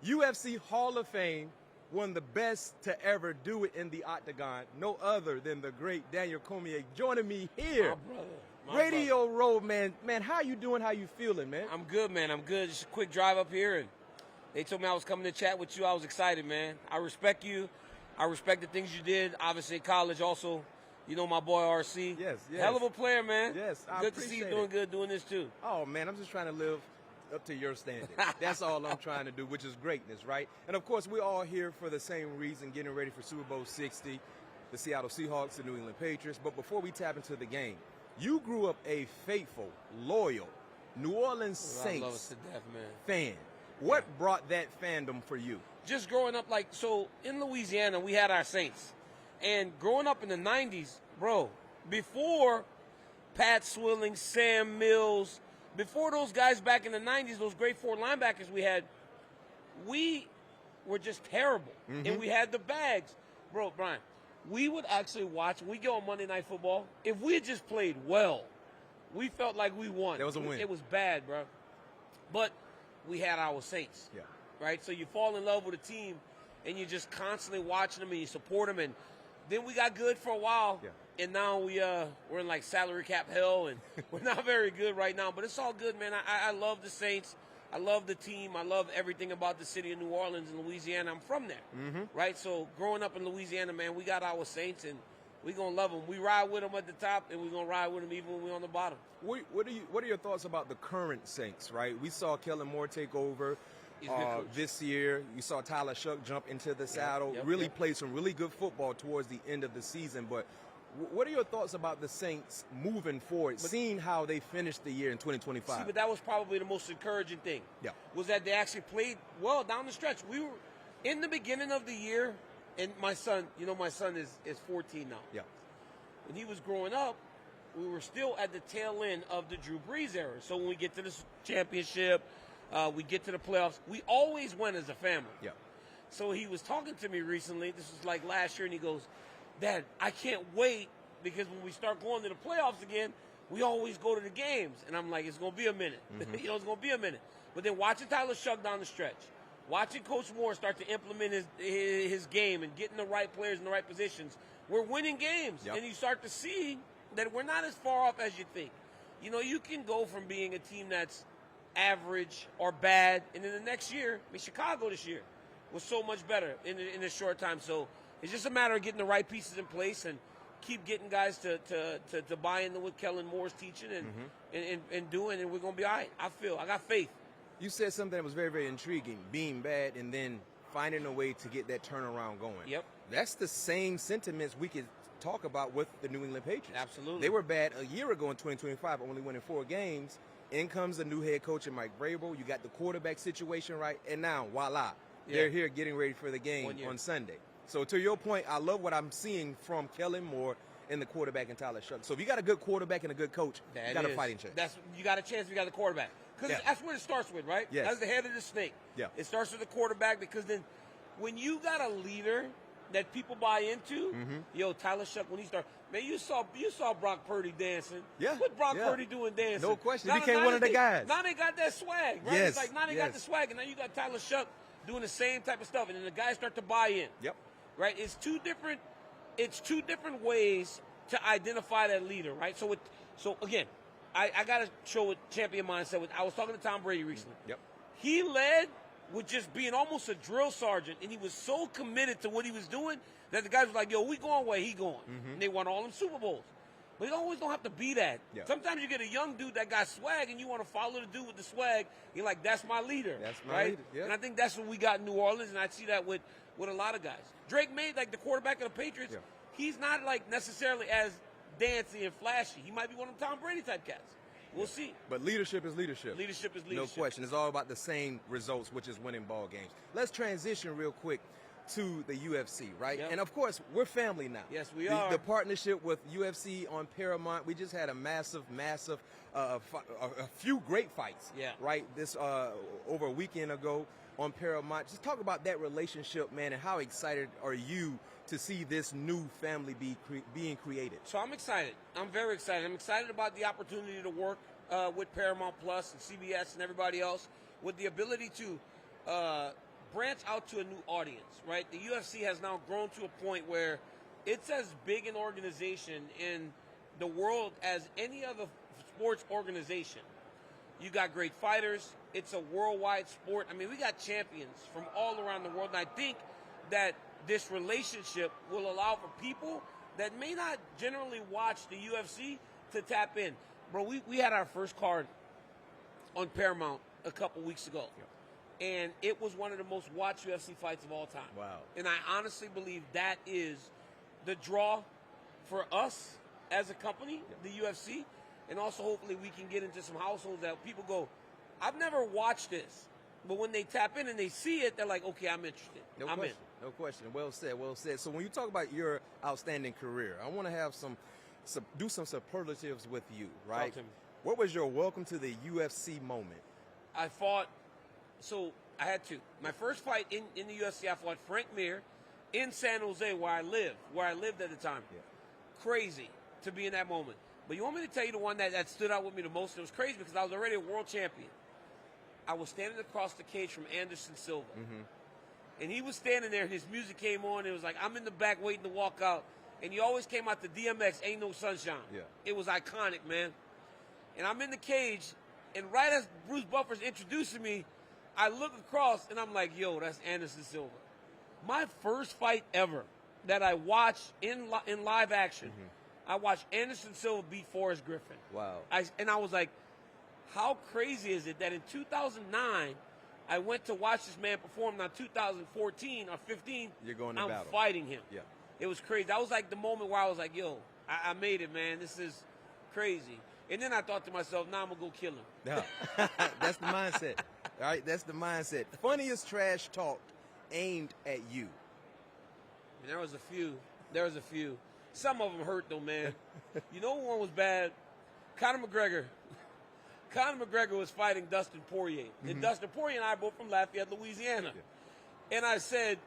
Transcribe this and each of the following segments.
UFC Hall of Fame, one of the best to ever do it in the octagon, no other than the great Daniel Cormier joining me here. My brother. Radio Road, man. Man, how you doing? How you feeling, man? I'm good, man. I'm good. Just a quick drive up here, and they told me I was coming to chat with you. I was excited, man. I respect you. I respect the things you did. Obviously, in college also. You know my boy RC. Yes. Hell of a player, man. Yes, I good to see you doing good doing this, too. Oh, man, I'm just trying to live up to your standard. That's all I'm trying to do, which is greatness, right? And, of course, we're all here for the same reason, getting ready for Super Bowl 60, the Seattle Seahawks, the New England Patriots. But before we tap into the game, you grew up a faithful, loyal New Orleans Saints I love it to death, man. fan. What brought that fandom for you? Just growing up, so in Louisiana, we had our Saints. And growing up in the 90s, bro, before Pat Swilling, Sam Mills, before those guys back in the 90s, those great four linebackers we had, we were just terrible. Mm-hmm. And we had the bags. Bro, Brian, we would actually watch, we go on Monday Night Football, if we had just played well, we felt like we won. That was a win. It was bad, bro. But we had our Saints. Yeah. Right? So you fall in love with a team, and you're just constantly watching them, and you support them. And then we got good for a while, and now we're in like salary cap hell, and we're not very good right now. But it's all good, man. I love the Saints. I love the team. I love everything about the city of New Orleans and Louisiana. I'm from there, right? So growing up in Louisiana, man, we got our Saints, and we're going to love them. We ride with them at the top, and we're going to ride with them even when we're on the bottom. What are your thoughts about the current Saints, right? We saw Kellen Moore take over this year. You saw Tyler Shuck jump into the saddle, play some really good football towards the end of the season. But what are your thoughts about the Saints moving forward, seeing how they finished the year in 2025? See, but that was probably the most encouraging thing. Was that they actually played well down the stretch. We were in the beginning of the year, and my son is 14 now. When he was growing up, we were still at the tail end of the Drew Brees era. So when we get to this championship, we get to the playoffs, we always went as a family. So he was talking to me recently, this was like last year, and he goes, Dad, I can't wait because when we start going to the playoffs again, we always go to the games. And I'm like, it's going to be a minute. It's going to be a minute. But then watching Tyler Shuck down the stretch, watching Coach Moore start to implement his game and getting the right players in the right positions, we're winning games. And you start to see that we're not as far off as you think. You know, you can go from being a team that's average or bad, and then the next year, Chicago this year was so much better in a short time. So it's just a matter of getting the right pieces in place and keep getting guys to buy into what Kellen Moore's teaching and doing, and we're going to be all right. I got faith. You said something that was very, very intriguing, being bad and then finding a way to get that turnaround going. That's the same sentiments we could talk about with the New England Patriots. Absolutely. They were bad a year ago in 2025, only winning 4 games. In comes the new head coach in Mike Vrabel. You got the quarterback situation right, and now, voila, they're here getting ready for the game on Sunday. So to your point, I love what I'm seeing from Kellen Moore and the quarterback and Tyler Shuck. So if you got a good quarterback and a good coach, you got a fighting chance. You got a chance if you got the quarterback. Because that's what it starts with, right? That's the head of the snake. It starts with the quarterback, because then when you got a leader that people buy into, Tyler Shuck, when he started, man, you saw Brock Purdy dancing. What Brock Purdy doing dancing? No question. He became one of the guys. Now they got that swag, right? It's like now they got the swag, and now you got Tyler Shuck doing the same type of stuff, and then the guys start to buy in. Right? It's two different ways to identify that leader, right? So again, I got to show a champion mindset. I was talking to Tom Brady recently. He led with just being almost a drill sergeant, and he was so committed to what he was doing that the guys were like, yo, we going where he going. And they won all them Super Bowls. But you always don't have to be that. Sometimes you get a young dude that got swag, and you want to follow the dude with the swag. You're like, that's my leader. That's my leader. And I think that's what we got in New Orleans, and I see that with a lot of guys. Drake May, like the quarterback of the Patriots, he's not like necessarily as dancey and flashy. He might be one of them Tom Brady type cats. We'll see. But leadership is leadership. Leadership is leadership. No question. It's all about the same results, which is winning ball games. Let's transition real quick to the UFC, right? And of course, we're family now. Yes, we are. The partnership with UFC on Paramount, we just had a massive, a few great fights, right? This over a weekend ago on Paramount. Just talk about that relationship, man, and how excited are you to see this new family being created? So I'm excited. I'm very excited. I'm excited about the opportunity to work with Paramount Plus and CBS and everybody else with the ability to branch out to a new audience, right? The UFC has now grown to a point where it's as big an organization in the world as any other sports organization. You got great fighters. It's a worldwide sport. I mean, we got champions from all around the world. And I think that this relationship will allow for people that may not generally watch the UFC to tap in. Bro, we had our first card on Paramount a couple weeks ago. Yeah. And it was one of the most watched UFC fights of all time. Wow. And I honestly believe that is the draw for us as a company, the UFC, and also hopefully we can get into some households that people go, I've never watched this. But when they tap in and they see it, they're like, okay, I'm interested. I'm in. No question. Well said, well said. So when you talk about your outstanding career, I want to have do some superlatives with you, right? Talk to me. What was your welcome to the UFC moment? I had two. My first fight in the UFC, I fought Frank Mir in San Jose, where I lived at the time. Yeah. Crazy to be in that moment. But you want me to tell you the one that stood out with me the most? It was crazy because I was already a world champion. I was standing across the cage from Anderson Silva. Mm-hmm. And he was standing there, and his music came on. It was like, I'm in the back waiting to walk out. And he always came out to DMX, Ain't No Sunshine. Yeah. It was iconic, man. And I'm in the cage, and right as Bruce Buffer's introducing me, I look across, and I'm like, yo, that's Anderson Silva. My first fight ever that I watched in live action, I watched Anderson Silva beat Forrest Griffin. Wow. And I was like, how crazy is it that in 2009, I went to watch this man perform. Now 2014 or 15, you're going to I'm battle. Fighting him. Yeah. It was crazy. That was like the moment where I was like, yo, I made it, man. This is crazy. And then I thought to myself, nah, I'm going to go kill him. Yeah. That's the mindset. All right, that's the mindset. Funniest trash talk aimed at you. And there was a few. Some of them hurt, though, man. You know one was bad? Conor McGregor. Conor McGregor was fighting Dustin Poirier. Mm-hmm. And Dustin Poirier and I are both from Lafayette, Louisiana. Yeah. And I said,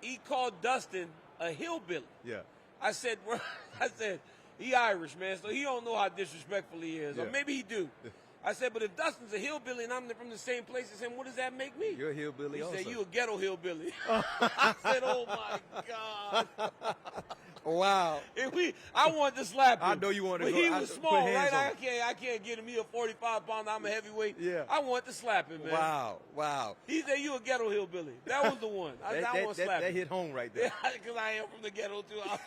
he called Dustin a hillbilly. Yeah. I said, he Irish, man, so he don't know how disrespectful he is. Yeah. Or maybe he do. I said, but if Dustin's a hillbilly and I'm from the same place as him, what does that make me? You're a hillbilly also. He said, you a ghetto hillbilly. I said, oh, my God. Wow. I wanted to slap him. I know you wanted to go. But he was small, right? I can't get him. He a 45-pounder. I'm a heavyweight. Yeah. I wanted to slap him, man. Wow. He said, you a ghetto hillbilly. That was the one. I want to slap him. That hit home right there. Because I am from the ghetto, too. I was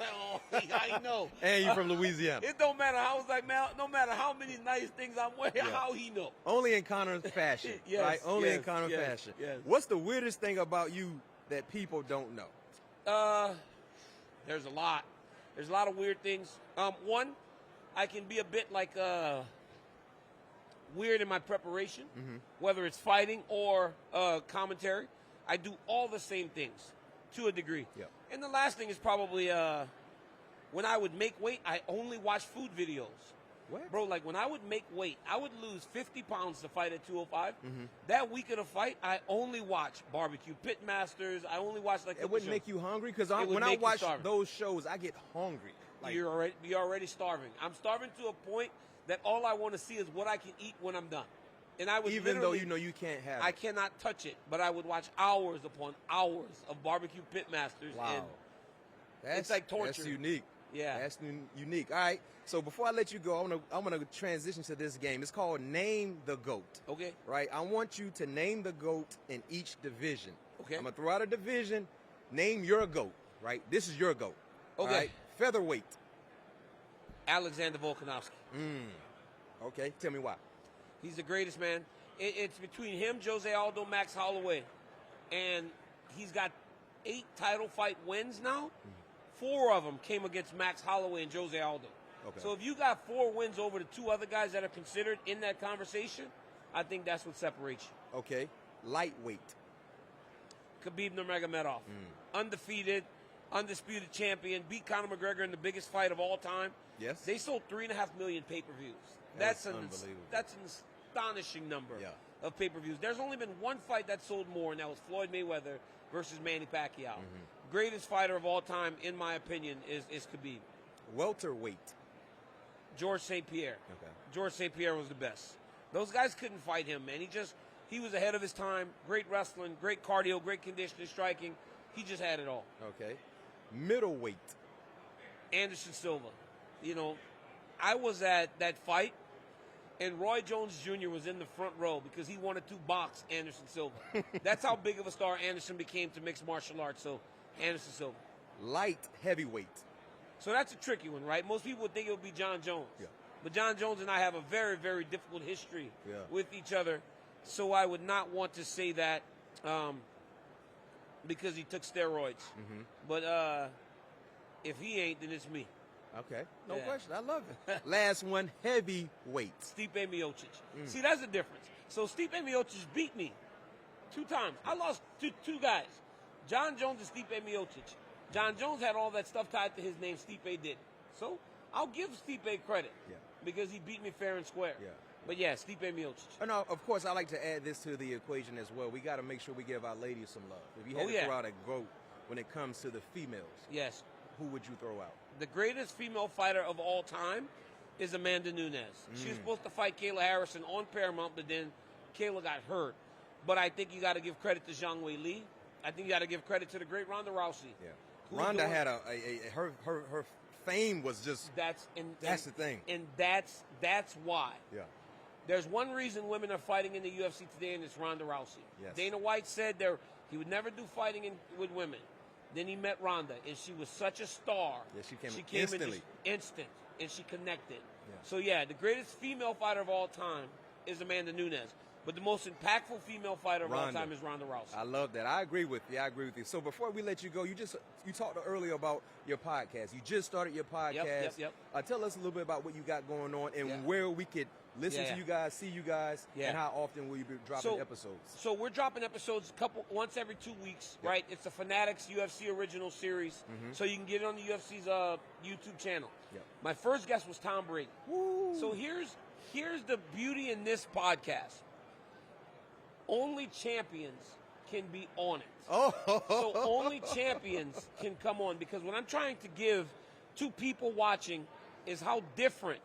like, oh, I know. And you from Louisiana. It don't matter. I was like, man, no matter how many nice things I'm wearing, how he know. Only in Conor's fashion, right? Only in Conor's fashion. Yes. What's the weirdest thing about you that people don't know? There's a lot. There's a lot of weird things. One, I can be a bit like weird in my preparation, whether it's fighting or commentary. I do all the same things to a degree. Yep. And the last thing is probably when I would make weight, I only watch food videos. What? Bro, like when I would make weight, I would lose 50 pounds to fight at 205. That week of the fight, I only watch Barbecue Pitmasters. I only watch like it wouldn't make you hungry because when I watch those shows, I get hungry. Like, you're already starving. I'm starving to a point that all I want to see is what I can eat when I'm done. And I would even though you know you can't have it. I cannot touch it, but I would watch hours upon hours of Barbecue Pitmasters. Wow. And it's like torture. That's unique. Yeah. That's unique. All right. So before I let you go, I'm gonna transition to this game. It's called Name the GOAT. Okay. Right? I want you to name the GOAT in each division. Okay. I'm gonna throw out a division. Name your GOAT. Right? This is your GOAT. Okay. Right? Featherweight. Alexander Volkanovski. Okay. Tell me why. He's the greatest, man. It's between him, Jose Aldo, Max Holloway. And he's got 8 title fight wins now. 4 of them came against Max Holloway and Jose Aldo. Okay. So if you got 4 wins over the 2 other guys that are considered in that conversation, I think that's what separates you. Okay. Lightweight. Khabib Nurmagomedov. Undefeated, undisputed champion, beat Conor McGregor in the biggest fight of all time. Yes. They sold 3.5 million pay-per-views. That's unbelievable. That's an astonishing number of pay-per-views. There's only been one fight that sold more, and that was Floyd Mayweather versus Manny Pacquiao. Greatest fighter of all time, in my opinion, is Khabib. Welterweight. George St. Pierre. Okay. George St. Pierre was the best. Those guys couldn't fight him, man. He was ahead of his time. Great wrestling, great cardio, great conditioning, striking. He just had it all. Okay. Middleweight. Anderson Silva. You know, I was at that fight, and Roy Jones Jr. was in the front row because he wanted to box Anderson Silva. That's how big of a star Anderson became to mixed martial arts. So, Anderson Silva. Light heavyweight. So that's a tricky one, right? Most people would think it would be John Jones. Yeah. But John Jones and I have a very, very difficult history with each other. So I would not want to say that because he took steroids. Mm-hmm. But if he ain't, then it's me. Okay, no question. I love it. Last one, heavyweight. Stipe Miocic. See, that's the difference. So Stipe Miocic beat me 2 times. I lost to 2 guys, John Jones and Stipe Miocic. John Jones had all that stuff tied to his name. Stipe did. So I'll give Stipe credit because he beat me fair and square. Yeah. But yeah, Stipe Miocic. And of course, I like to add this to the equation as well. We got to make sure we give our ladies some love. If you had to throw out a GOAT when it comes to the females, yes, who would you throw out? The greatest female fighter of all time is Amanda Nunes. She was supposed to fight Kayla Harrison on Paramount, but then Kayla got hurt. But I think you got to give credit to Zhang Wei Li. I think you got to give credit to the great Ronda Rousey. Yeah. Ronda had her fame was just that's the thing, and that's why. Yeah. There's one reason women are fighting in the UFC today, and it's Ronda Rousey. Yes. Dana White said he would never do fighting with women. Then he met Ronda, and she was such a star. Yeah, she came instantly. Instant, and she connected. Yeah. So yeah, the greatest female fighter of all time is Amanda Nunes. But the most impactful female fighter of all time is Ronda Rousey. I love that. I agree with you. So before we let you go, you talked earlier about your podcast. You just started your podcast. Yep. Tell us a little bit about what you got going on and where we could listen to you guys, see you guys, and how often will you be dropping episodes? So we're dropping episodes once every 2 weeks, right? It's a Fanatics UFC original series, so you can get it on the UFC's YouTube channel. Yep. My first guest was Tom Brady. Woo. So here's the beauty in this podcast. Only champions can be on it. Oh. So only champions can come on, because what I'm trying to give to people watching is how different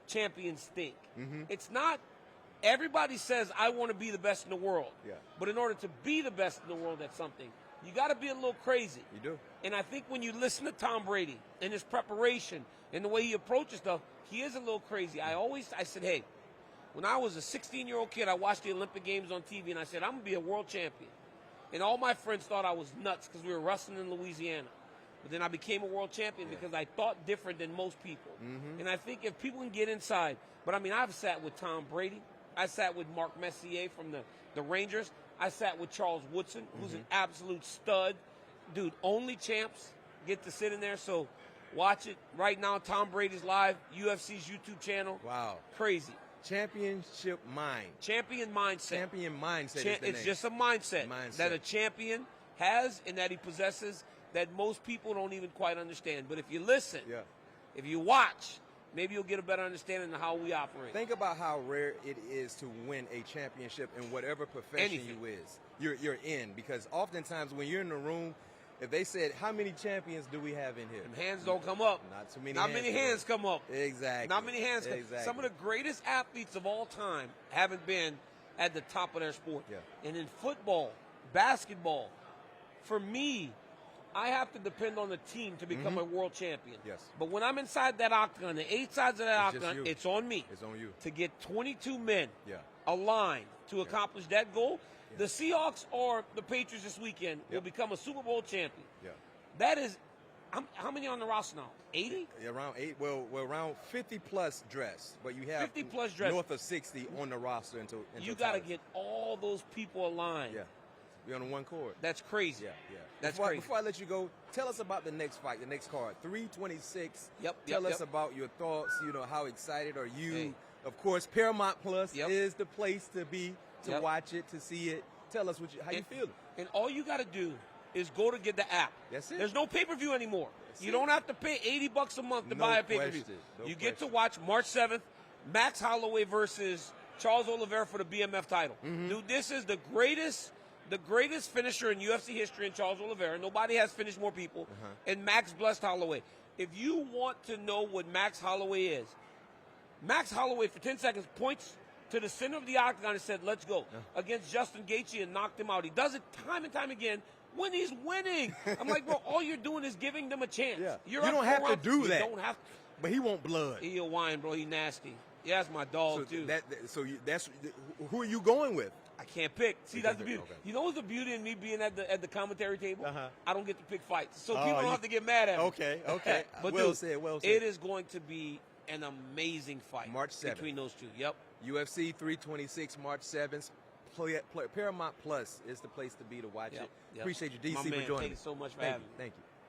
champions think. Mm-hmm. It's not, everybody says, I want to be the best in the world. Yeah. But in order to be the best in the world at something, you got to be a little crazy. You do. And I think when you listen to Tom Brady and his preparation and the way he approaches stuff, he is a little crazy. I said, hey, when I was a 16-year-old kid, I watched the Olympic Games on TV, and I said, I'm going to be a world champion. And all my friends thought I was nuts because we were wrestling in Louisiana. But then I became a world champion because I thought different than most people. Mm-hmm. And I think if people can get inside, but I mean, I've sat with Tom Brady. I sat with Mark Messier from the Rangers. I sat with Charles Woodson, who's an absolute stud. Dude, only champs get to sit in there. So watch it right now. Tom Brady's live, UFC's YouTube channel. Wow. Crazy. Championship mind. Champion mindset. Champion mindset. It's just a mindset that a champion has and that he possesses that most people don't even quite understand. But if you listen, if you watch, maybe you'll get a better understanding of how we operate. Think about how rare it is to win a championship in whatever profession you're in. Because oftentimes when you're in the room, if they said, how many champions do we have in here? And hands don't come up. Not too many Not many hands come up. Exactly. Not many hands come up. Some of the greatest athletes of all time haven't been at the top of their sport. Yeah. And in football, basketball, for me, I have to depend on the team to become a world champion. Yes. But when I'm inside that octagon, the 8 sides of that octagon, it's on me. It's on you. To get 22 men aligned to accomplish that goal. The Seahawks or the Patriots this weekend will become a Super Bowl champion. Yeah. That is, how many on the roster now? 80? Yeah, around 8. Well, around 50 plus dressed, but you have 50 plus dressed. North of 60 on the roster until you got to get all those people aligned. Yeah. Be on one chord. That's crazy. Yeah. That's crazy. Before I let you go, tell us about the next fight, the next card, 326. Tell us about your thoughts. How excited are you? Hey. Of course, Paramount Plus is the place to be to watch it, to see it. Tell us how you feel. And all you got to do is go to get the app. That's it. There's no pay-per-view anymore. You don't have to pay $80 a month to buy a pay-per-view. You get to watch March 7th, Max Holloway versus Charles Oliveira for the BMF title. Mm-hmm. Dude, this is the greatest finisher in UFC history in Charles Oliveira. Nobody has finished more people. And Max blessed Holloway. If you want to know what Max Holloway is, Max Holloway for 10 seconds points to the center of the octagon and said, let's go. Against Justin Gaethje and knocked him out. He does it time and time again when he's winning. I'm like, bro, all you're doing is giving them a chance. Yeah. You don't have to do that. You don't have to. But he want blood. He a wine, bro. He nasty. Yeah, that's my dog, too. That's who are you going with? I can't pick. See, that's the beauty. Okay. You know what's the beauty in me being at the commentary table? I don't get to pick fights. So people don't have to get mad at me. Okay. But well dude, said. It is going to be an amazing fight. March 7th. Between those two. Yep. UFC 326, March 7th. Paramount Plus is the place to be to watch it. Yep. Appreciate you, DC, for joining me. Thank you so much for having me. Thank you.